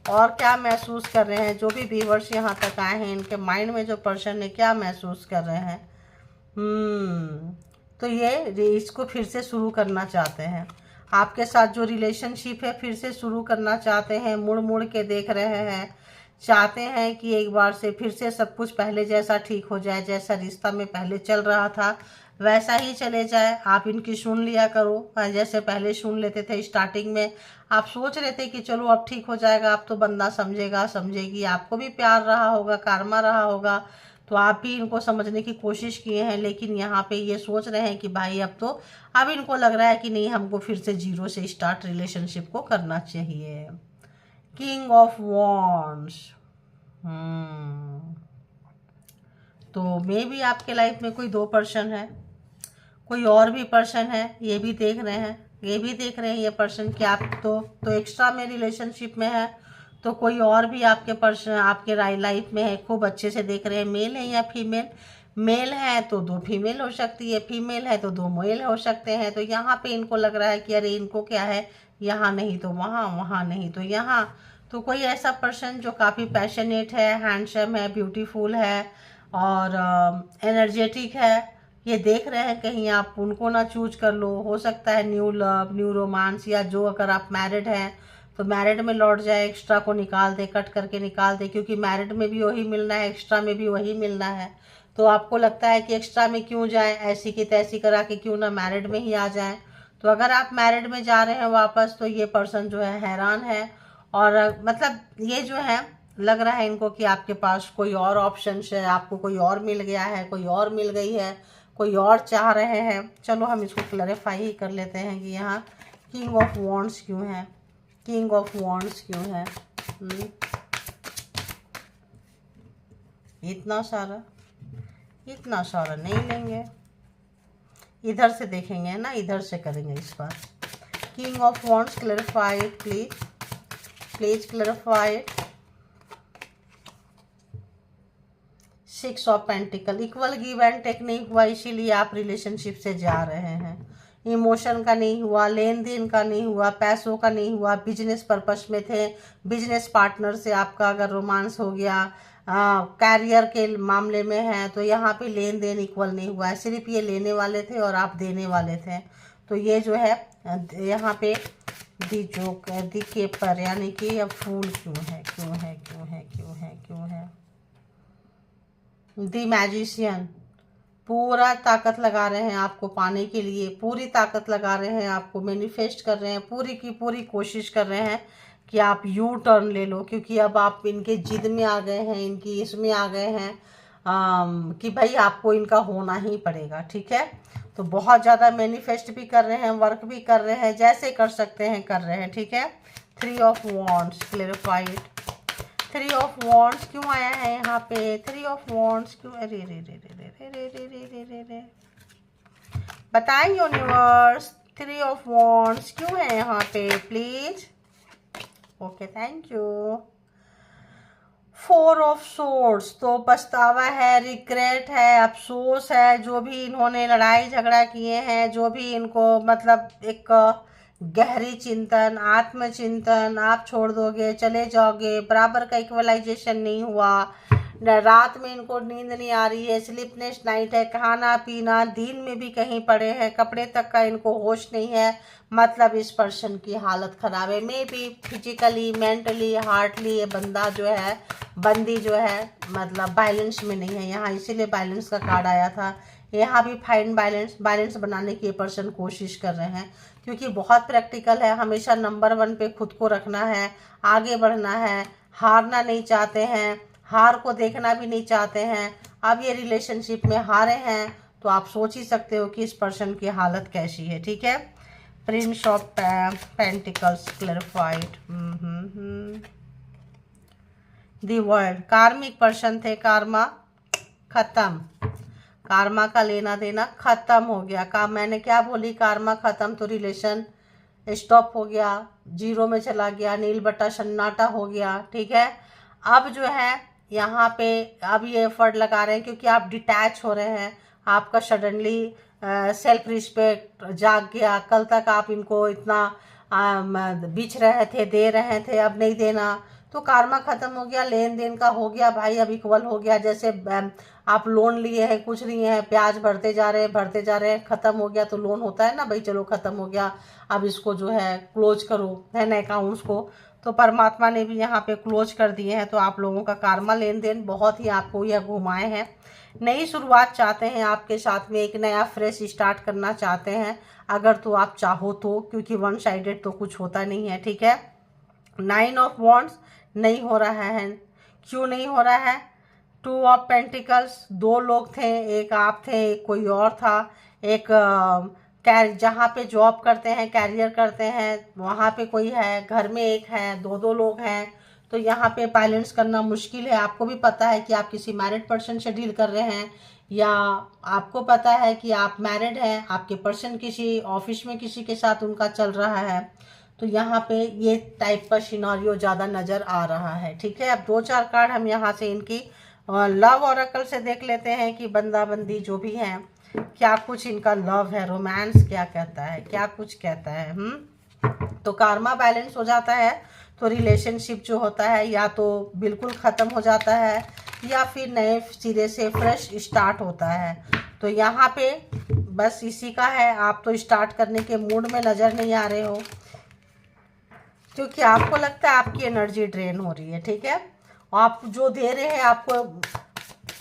और क्या महसूस कर रहे हैं जो भी व्यूअर्स यहाँ तक आए हैं, इनके माइंड में जो पर्सन है क्या महसूस कर रहे हैं। तो ये इसको फिर से शुरू करना चाहते हैं, आपके साथ जो रिलेशनशिप है फिर से शुरू करना चाहते हैं, मुड़ मुड़ के देख रहे हैं, चाहते हैं कि एक बार से फिर से सब कुछ पहले जैसा ठीक हो जाए, जैसा रिश्ता में पहले चल रहा था वैसा ही चले जाए। आप इनकी सुन लिया करो, जैसे पहले सुन लेते थे स्टार्टिंग में। आप सोच रहे थे कि चलो अब ठीक हो जाएगा, अब तो बंदा समझेगा, समझेगी, आपको भी प्यार रहा होगा, कारमा रहा होगा, तो आप भी इनको समझने की कोशिश किए हैं। लेकिन यहाँ पे ये सोच रहे हैं कि भाई अब इनको लग रहा है कि नहीं, हमको फिर से जीरो से स्टार्ट रिलेशनशिप को करना चाहिए। King of wands. तो मे भी आपके लाइफ में कोई 2 पर्सन है, कोई और भी पर्सन है, ये भी देख रहे हैं, ये भी देख रहे हैं ये पर्सन कि आप तो एक्स्ट्रा में रिलेशनशिप में है, तो कोई और भी आपके पर्सन आपके लाइफ में है, खूब अच्छे से देख रहे हैं। मेल है या फीमेल, मेल है तो 2 फीमेल हो सकती है, फीमेल है तो 2 मेल हो सकते हैं। तो यहाँ पे इनको लग रहा है कि अरे इनको क्या है, यहाँ नहीं तो वहाँ, वहाँ नहीं तो यहाँ। तो कोई ऐसा पर्सन जो काफ़ी पैशनेट है, हैंडसम है, ब्यूटीफुल है और एनर्जेटिक है, ये देख रहे हैं कहीं आप उनको ना चूज कर लो। हो सकता है न्यू लव, न्यू रोमांस, या जो अगर आप मैरिड हैं तो मैरिड में लौट जाए, एक्स्ट्रा को निकाल दे, कट करके निकाल दे, क्योंकि मैरिड में भी वही मिलना है, एक्स्ट्रा में भी वही मिलना है। तो आपको लगता है कि एक्स्ट्रा में क्यों जाए, ऐसी की तैसी करा के क्यों ना मैरिड में ही आ जाए। तो अगर आप मैरिड में जा रहे हैं वापस, तो ये पर्सन जो है हैरान है, और मतलब ये जो है लग रहा है इनको कि आपके पास कोई और ऑप्शन है, आपको कोई और मिल गया है, कोई और मिल गई है, कोई और चाह रहे हैं। चलो हम इसको क्लैरिफाई ही कर लेते हैं कि यहाँ किंग ऑफ वॉन्ड्स क्यों है, किंग ऑफ वॉन्ड्स क्यों है। इतना सारा नहीं लेंगे, इधर से देखेंगे ना, इधर से करेंगे इस बार। King of wands, clarified please clarified. 6 of pentacle, equal give and take नहीं हुआ, इसीलिए आप रिलेशनशिप से जा रहे हैं। इमोशन का नहीं हुआ, लेन देन का नहीं हुआ, पैसों का नहीं हुआ, बिजनेस पर्पस में थे, बिजनेस पार्टनर से आपका अगर रोमांस हो गया, कैरियर के मामले में है, तो यहाँ पे लेन देन इक्वल नहीं हुआ है, सिर्फ ये लेने वाले थे और आप देने वाले थे। तो ये जो है यहाँ पे दी के पर, यानी कि अब फूल क्यों है, क्यों है, क्यों है, क्यों है, क्यों है। दी मैजिशियन, पूरा ताकत लगा रहे हैं आपको पाने के लिए, पूरी ताकत लगा रहे हैं आपको, मैनिफेस्ट कर रहे हैं, पूरी की पूरी कोशिश कर रहे हैं कि आप यू टर्न ले लो, क्योंकि अब आप इनके जिद में आ गए हैं, इनकी इसमें आ गए हैं कि भाई आपको इनका होना ही पड़ेगा। ठीक है, तो बहुत ज़्यादा मैनिफेस्ट भी कर रहे हैं, वर्क भी कर रहे हैं, जैसे कर सकते हैं कर रहे हैं। ठीक है, 3 of wands, clarified. 3 of wands क्यों आया है यहाँ पे, 3 ऑफ वॉन्ड्स क्यों, अरे रे रे रे रे रे रे रे रे रे रे रे, बताइए यूनिवर्स 3 ऑफ वॉन्ड्स क्यों है यहाँ पे please. Okay, thank you. 4 of swords, तो पछतावा है, रिग्रेट है, अफसोस है, जो भी इन्होंने लड़ाई झगड़ा किए हैं, जो भी इनको मतलब एक गहरी चिंतन, आत्मचिंतन, आप छोड़ दोगे, चले जाओगे, बराबर का इक्वलाइजेशन नहीं हुआ, रात में इनको नींद नहीं आ रही है, स्लीपनेस नाइट है, खाना पीना दिन में भी कहीं पड़े हैं, कपड़े तक का इनको होश नहीं है, मतलब इस पर्सन की हालत ख़राब है। Maybe physically, mentally, heartly ये बंदा जो है, बंदी जो है, मतलब बैलेंस में नहीं है यहाँ, इसीलिए बैलेंस का कार्ड आया था। यहाँ भी फाइंड बैलेंस बनाने की ये पर्सन कोशिश कर रहे हैं, क्योंकि बहुत प्रैक्टिकल है, हमेशा नंबर 1 पे खुद को रखना है, आगे बढ़ना है, हारना नहीं चाहते हैं, हार को देखना भी नहीं चाहते हैं। अब ये रिलेशनशिप में हारे हैं तो आप सोच ही सकते हो कि इस पर्सन की हालत कैसी है, ठीक है। Prince of pentacles clarified, the world, कार्मिक पर्सन थे, कार्मा खत्म, कार्मा का लेना देना खत्म हो गया। मैंने क्या बोली, कार्मा खत्म तो रिलेशन स्टॉप हो गया, जीरो में चला गया, नील बट्टा सन्नाटा हो गया, ठीक है। अब जो है यहाँ पे अब ये एफर्ट लगा रहे हैं क्योंकि आप डिटैच हो रहे हैं, आपका सडनली सेल्फ रिस्पेक्ट जाग गया। कल तक आप इनको इतना बिछ रहे थे, दे रहे थे, अब नहीं देना, तो कार्मा खत्म हो गया, लेन देन का हो गया भाई, अब इक्वल हो गया। जैसे आप लोन लिए हैं, कुछ नहीं है, ब्याज बढ़ते जा रहे हैं, खत्म हो गया तो लोन होता है ना भाई, चलो खत्म हो गया, अब इसको जो है क्लोज करो, है ना, अकाउंट्स को। तो परमात्मा ने भी यहाँ पे क्लोज कर दिए हैं। तो आप लोगों का कार्मा लेन देन बहुत ही आपको यह घुमाए हैं। नई शुरुआत चाहते हैं आपके साथ में, एक नया फ्रेश स्टार्ट करना चाहते हैं, अगर तो आप चाहो तो, क्योंकि वन साइडेड तो कुछ होता नहीं है, ठीक है। 9 ऑफ वॉन्ड्स नहीं हो रहा है, क्यों नहीं हो रहा है? 2 ऑफ पेंटिकल्स, 2 लोग थे, एक आप थे, एक कोई और था, एक जहाँ पे जॉब करते हैं, कैरियर करते हैं, वहाँ पे कोई है, घर में एक है, 2 लोग हैं, तो यहाँ पे बैलेंस करना मुश्किल है। आपको भी पता है कि आप किसी मैरिड पर्सन से डील कर रहे हैं, या आपको पता है कि आप मैरिड हैं, आपके पर्सन किसी ऑफिस में किसी के साथ उनका चल रहा है, तो यहाँ पे ये टाइप का सिनारियो ज़्यादा नज़र आ रहा है, ठीक है। अब 2-4 कार्ड हम यहाँ से इनकी लव ऑरेकल से देख लेते हैं कि बंदा बंदी जो भी हैं, क्या कुछ इनका लव है, रोमांस क्या कहता है, क्या कुछ कहता है। तो कार्मा बैलेंस हो जाता है तो रिलेशनशिप जो होता है या तो बिल्कुल ख़त्म हो जाता है या फिर नए सिरे से फ्रेश स्टार्ट होता है। तो यहाँ पे बस इसी का है, आप तो स्टार्ट करने के मूड में नज़र नहीं आ रहे हो, क्योंकि आपको लगता है आपकी एनर्जी ड्रेन हो रही है, ठीक है। आप जो दे रहे हैं आपको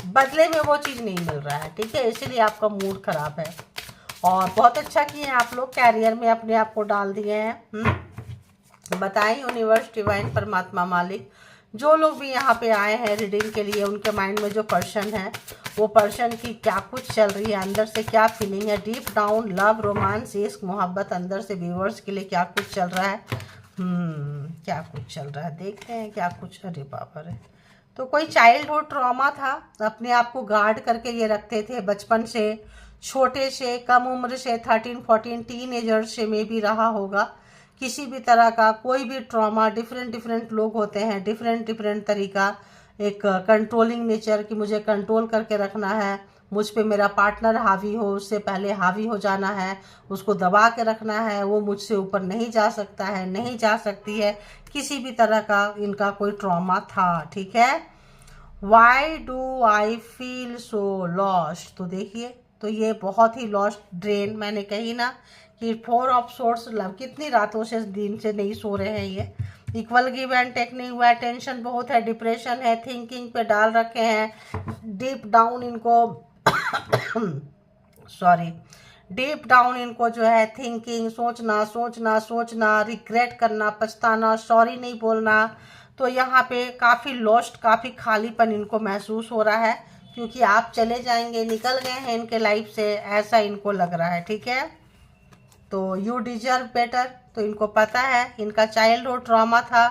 बदले में वो चीज़ नहीं मिल रहा है, ठीक है, इसीलिए आपका मूड ख़राब है। और बहुत अच्छा किए आप लोग, कैरियर में अपने आप को डाल दिए हैं। बताएं यूनिवर्स, डिवाइन, परमात्मा, मालिक, जो लोग भी यहाँ पे आए हैं रीडिंग के लिए, उनके माइंड में जो पर्सन है, वो पर्सन की क्या कुछ चल रही है, अंदर से क्या फीलिंग है, डीप डाउन लव, रोमांस, इश्क, मोहब्बत, अंदर से व्यूअर्स के लिए क्या कुछ चल रहा है। क्या कुछ चल रहा है, देखते हैं क्या कुछ। अरे बाबा रे, तो कोई चाइल्डहुड ट्रॉमा था, अपने आप को गार्ड करके ये रखते थे बचपन से, छोटे से, कम उम्र से, 13-14 टीनेजर से में भी रहा होगा किसी भी तरह का कोई भी ट्रॉमा। डिफरेंट लोग होते हैं, डिफरेंट तरीका, एक कंट्रोलिंग नेचर कि मुझे कंट्रोल करके रखना है, मुझ पे मेरा पार्टनर हावी हो, उससे पहले हावी हो जाना है, उसको दबा के रखना है, वो मुझसे ऊपर नहीं जा सकता है, नहीं जा सकती है, किसी भी तरह का इनका कोई ट्रॉमा था, ठीक है। Why do I feel so lost, तो देखिए, तो ये बहुत ही लॉस्ट, ड्रेन, मैंने कही ना कि 4 ऑफ सोर्स, कितनी रातों से दिन से नहीं सो रहे हैं ये, इक्वल गिव एंड टेक नहीं हुआ है, टेंशन बहुत है, डिप्रेशन है, थिंकिंग पे डाल रखे हैं, डीप डाउन इनको सॉरी, डीप डाउन इनको जो है थिंकिंग, सोचना, रिग्रेट करना, पछताना, सॉरी नहीं बोलना। तो यहाँ पे काफ़ी लॉस्ट, काफ़ी खालीपन इनको महसूस हो रहा है, क्योंकि आप चले जाएंगे, निकल गए हैं इनके लाइफ से, ऐसा इनको लग रहा है, ठीक है। तो यू डिजर्व बेटर, तो इनको पता है इनका चाइल्डहुड ट्रॉमा था,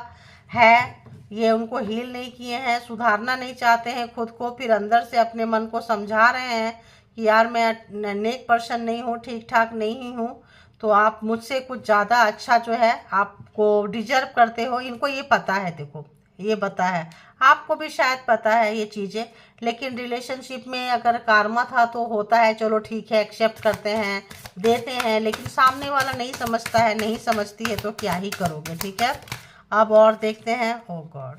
है, ये उनको हील नहीं किए हैं, सुधारना नहीं चाहते हैं खुद को, फिर अंदर से अपने मन को समझा रहे हैं कि यार मैं नेक पर्सन नहीं हूँ, ठीक ठाक नहीं हूँ, तो आप मुझसे कुछ ज़्यादा अच्छा जो है आपको डिजर्व करते हो। इनको ये पता है, देखो ये पता है, आपको भी शायद पता है ये चीज़ें, लेकिन रिलेशनशिप में अगर कार्मा था तो होता है, चलो ठीक है, एक्सेप्ट करते हैं, देते हैं, लेकिन सामने वाला नहीं समझता है, नहीं समझती है, तो क्या ही करोगे, ठीक है। अब और देखते हैं, ओ गॉड,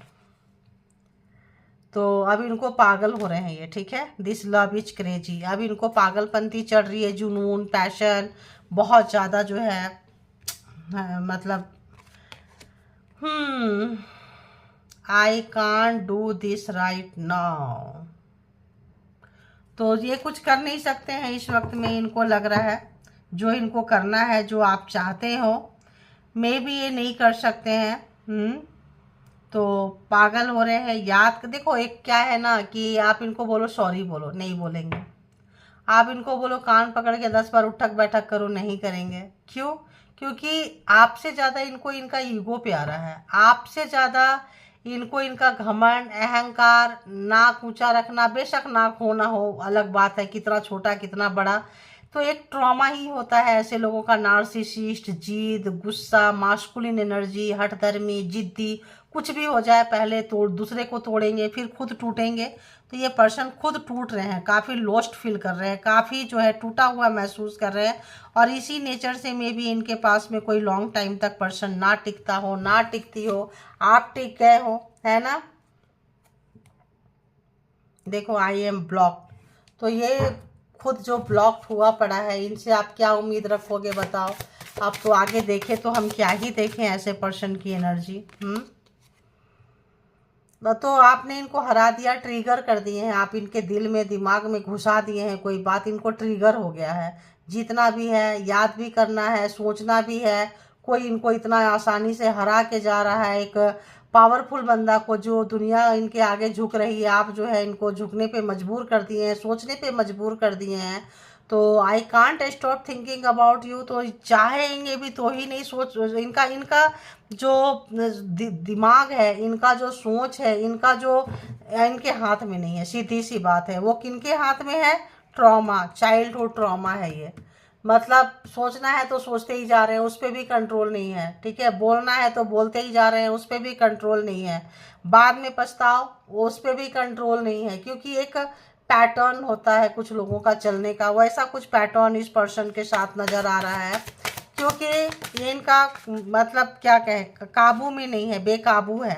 तो अब इनको पागल हो रहे हैं ये, ठीक है। दिस लव इज क्रेजी, अब इनको पागलपंती चढ़ रही है, जुनून, पैशन बहुत ज़्यादा जो है। मतलब I can't do this right now. तो ये कुछ कर नहीं सकते हैं इस वक्त में, इनको लग रहा है जो इनको करना है, जो आप चाहते हो, मे भी ये नहीं कर सकते हैं। तो पागल हो रहे हैं। याद देखो, एक क्या है ना कि आप इनको बोलो सॉरी, बोलो, नहीं बोलेंगे। आप इनको बोलो कान पकड़ के 10 बार उठक बैठक करो, नहीं करेंगे। क्यों? क्योंकि आपसे ज़्यादा इनको इनका ईगो प्यारा है, आपसे ज़्यादा इनको इनका घमंड, अहंकार, नाक ऊंचा रखना। बेशक नाक होना हो अलग बात है, कितना छोटा कितना बड़ा, तो एक ट्रॉमा ही होता है ऐसे लोगों का। नार्सिसिस्ट, जिद, गुस्सा, मास्कुलिन एनर्जी, हठधर्मी, जिद्दी, कुछ भी हो जाए पहले तोड़, दूसरे को तोड़ेंगे फिर खुद टूटेंगे। तो ये पर्सन खुद टूट रहे हैं, काफ़ी लॉस्ट फील कर रहे हैं, काफ़ी जो है टूटा हुआ महसूस कर रहे हैं। और इसी नेचर से मे भी इनके पास में कोई लॉन्ग टाइम तक पर्सन ना टिकता हो, ना टिकती हो, आप टिक गए हो, है ना। देखो आई एम ब्लॉक, तो ये खुद जो ब्लॉक्ड हुआ पड़ा है, इनसे आप क्या उम्मीद रखोगे बताओ। आप तो आगे देखें तो हम क्या ही देखें ऐसे पर्सन की एनर्जी। तो आपने इनको हरा दिया, ट्रिगर कर दिए हैं आप, इनके दिल में दिमाग में घुसा दिए हैं कोई बात, इनको ट्रिगर हो गया है। जीतना भी है, याद भी करना है, सोचना भी है। कोई इनको इतना आसानी से हरा के जा रहा है, एक पावरफुल बंदा को, जो दुनिया इनके आगे झुक रही है, आप जो है इनको झुकने पे मजबूर कर दिए हैं, सोचने पे मजबूर कर दिए हैं। तो I can't stop thinking about you, तो चाहेंगे भी तो ही नहीं सोच, इनका इनका जो दिमाग है, इनका जो सोच है, इनका जो इनके हाथ में नहीं है। सीधी सी बात है, वो किनके हाथ में है? ट्रॉमा, चाइल्डहुड ट्रॉमा है ये। मतलब सोचना है तो सोचते ही जा रहे हैं, उस पर भी कंट्रोल नहीं है, ठीक है। बोलना है तो बोलते ही जा रहे हैं, उस पर भी कंट्रोल नहीं है। बाद में पछताओ, उस पर भी कंट्रोल नहीं है। क्योंकि एक पैटर्न होता है कुछ लोगों का चलने का, वैसा कुछ पैटर्न इस पर्सन के साथ नज़र आ रहा है। क्योंकि ये इनका मतलब क्या कहें, काबू में नहीं है, बेकाबू है।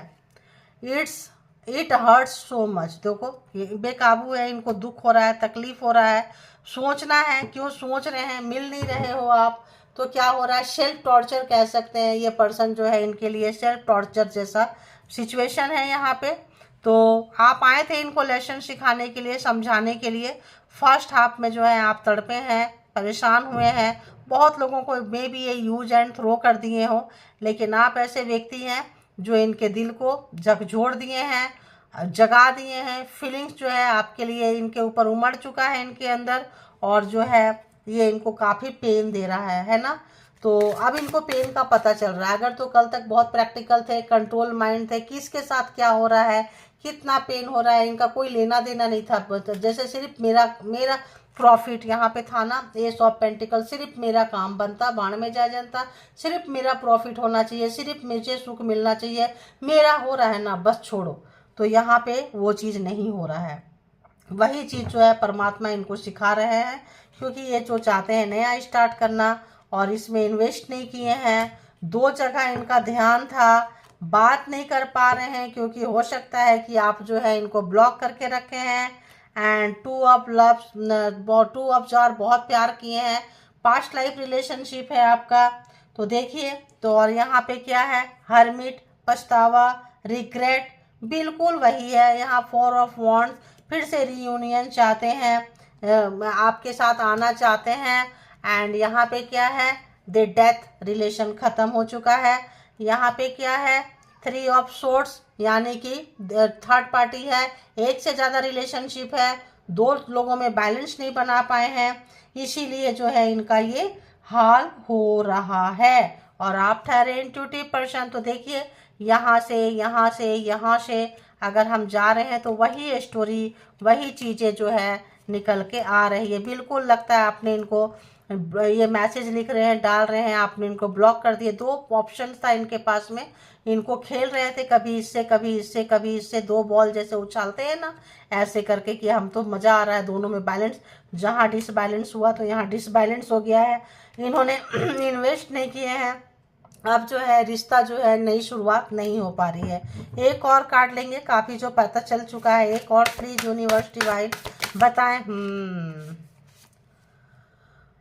It hurts so much. देखो ये बेकाबू है, इनको दुख हो रहा है, तकलीफ हो रहा है। सोचना है, क्यों सोच रहे हैं, मिल नहीं रहे हो आप, तो क्या हो रहा है, सेल्फ टॉर्चर कह सकते हैं। ये पर्सन जो है इनके लिए सेल्फ टॉर्चर जैसा सिचुएशन है यहाँ पे। तो आप आए थे इनको लेसन सिखाने के लिए, समझाने के लिए। फर्स्ट हाफ में जो है आप तड़पे हैं, परेशान हुए हैं, बहुत लोगों को मे भी ये यूज एंड थ्रो कर दिए हो। लेकिन आप ऐसे व्यक्ति हैं जो इनके दिल को झकझोर दिए हैं, जगा दिए हैं। फीलिंग्स जो है आपके लिए इनके ऊपर उमड़ चुका है इनके अंदर, और जो है ये इनको काफ़ी पेन दे रहा है ना। तो अब इनको पेन का पता चल रहा है। अगर तो कल तक बहुत प्रैक्टिकल थे, कंट्रोल माइंड थे, किसके साथ क्या हो रहा है, कितना पेन हो रहा है, इनका कोई लेना देना नहीं था। जैसे सिर्फ मेरा मेरा प्रॉफिट यहाँ पे था ना, एस ऑफ पेंटिकल, सिर्फ मेरा काम बनता, बाण में जा जनता, सिर्फ मेरा प्रॉफिट होना चाहिए, सिर्फ मुझे सुख मिलना चाहिए, मेरा हो रहा है ना, बस छोड़ो। तो यहाँ पे वो चीज़ नहीं हो रहा है। वही चीज़ जो है परमात्मा इनको सिखा रहे हैं। क्योंकि ये जो चाहते हैं नया स्टार्ट करना, और इसमें इन्वेस्ट नहीं किए हैं, 2 जगह इनका ध्यान था, बात नहीं कर पा रहे हैं। क्योंकि हो सकता है कि आप जो है इनको ब्लॉक करके रखे हैं। And 2 of love, 2 of jar, बहुत प्यार किए हैं, पास्ट लाइफ रिलेशनशिप है आपका। तो देखिए, तो और यहाँ पे क्या है, हरमिट, पछतावा, रिग्रेट, बिल्कुल वही है। यहाँ 4 ऑफ वॉन्ड्स, फिर से रीयूनियन चाहते हैं, आपके साथ आना चाहते हैं। एंड यहाँ पे क्या है, द डेथ, रिलेशन ख़त्म हो चुका है। यहाँ पे क्या है, 3 ऑफ सोर्ट्स, यानी कि थर्ड पार्टी है, एक से ज़्यादा रिलेशनशिप है, 2 लोगों में बैलेंस नहीं बना पाए हैं, इसीलिए जो है इनका ये हाल हो रहा है। और आप ठहरे इंट्यूटिव पर्सन। तो देखिए, यहाँ से यहाँ से यहाँ से अगर हम जा रहे हैं तो वही स्टोरी, वही चीज़ें जो है निकल के आ रही है। बिल्कुल लगता है आपने इनको, ये मैसेज लिख रहे हैं, डाल रहे हैं, आपने इनको ब्लॉक कर दिए। 2 ऑप्शन था इनके पास में, इनको खेल रहे थे, कभी इससे कभी इससे कभी इससे, 2 बॉल जैसे उछालते हैं ना, ऐसे करके कि हम तो मज़ा आ रहा है, दोनों में बैलेंस। जहाँ डिसबैलेंस हुआ तो यहाँ डिसबैलेंस हो गया है। इन्होंने इन्वेस्ट नहीं किए हैं, अब जो है रिश्ता जो है नई शुरुआत नहीं हो पा रही है। एक और कार्ड लेंगे, काफ़ी जो पता चल चुका है। एक और प्लीज यूनिवर्स डिवाइन बताएं।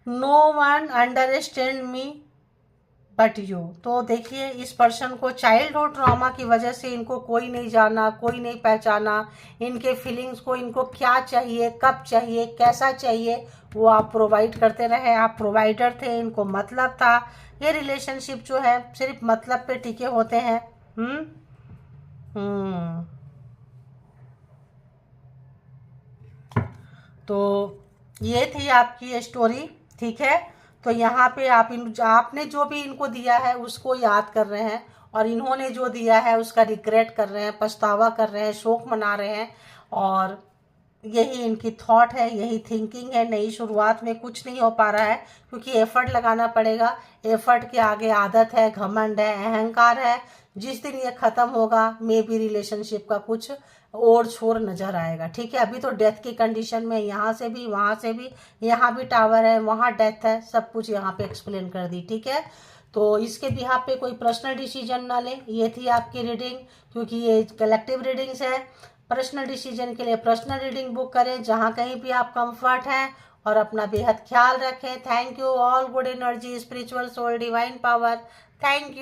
No one understand me but you. तो देखिए, इस पर्सन को चाइल्डहुड ट्रॉमा की वजह से इनको कोई नहीं जाना, कोई नहीं पहचाना, इनके फीलिंग्स को, इनको क्या चाहिए, कब चाहिए, कैसा चाहिए, वो आप प्रोवाइड करते रहे। आप प्रोवाइडर थे, इनको मतलब था। ये रिलेशनशिप जो है सिर्फ मतलब पे टिके होते हैं। हम्म तो ये थी आपकी स्टोरी, ठीक है। तो यहाँ पे आपने जो भी इनको दिया है उसको याद कर रहे हैं, और इन्होंने जो दिया है उसका रिग्रेट कर रहे हैं, पछतावा कर रहे हैं, शोक मना रहे हैं। और यही इनकी थॉट है, यही थिंकिंग है। नई शुरुआत में कुछ नहीं हो पा रहा है क्योंकि एफर्ट लगाना पड़ेगा। एफर्ट के आगे आदत है, घमंड है, अहंकार है। जिस दिन ये खत्म होगा मे बी रिलेशनशिप का कुछ और छोर नजर आएगा, ठीक है। अभी तो डेथ की कंडीशन में, यहाँ से भी वहाँ से भी, यहाँ भी टावर है, वहाँ डेथ है, सब कुछ यहाँ पे एक्सप्लेन कर दी, ठीक है। तो इसके बिहाफ पे कोई पर्सनल डिसीजन ना लें। ये थी आपकी रीडिंग, क्योंकि ये कलेक्टिव रीडिंग्स है। पर्सनल डिसीजन के लिए पर्सनल रीडिंग बुक करें जहाँ कहीं भी आप कंफर्ट हैं, और अपना बेहद ख्याल रखें। Thank you all, good energy, spiritual soul, divine power. Thank you.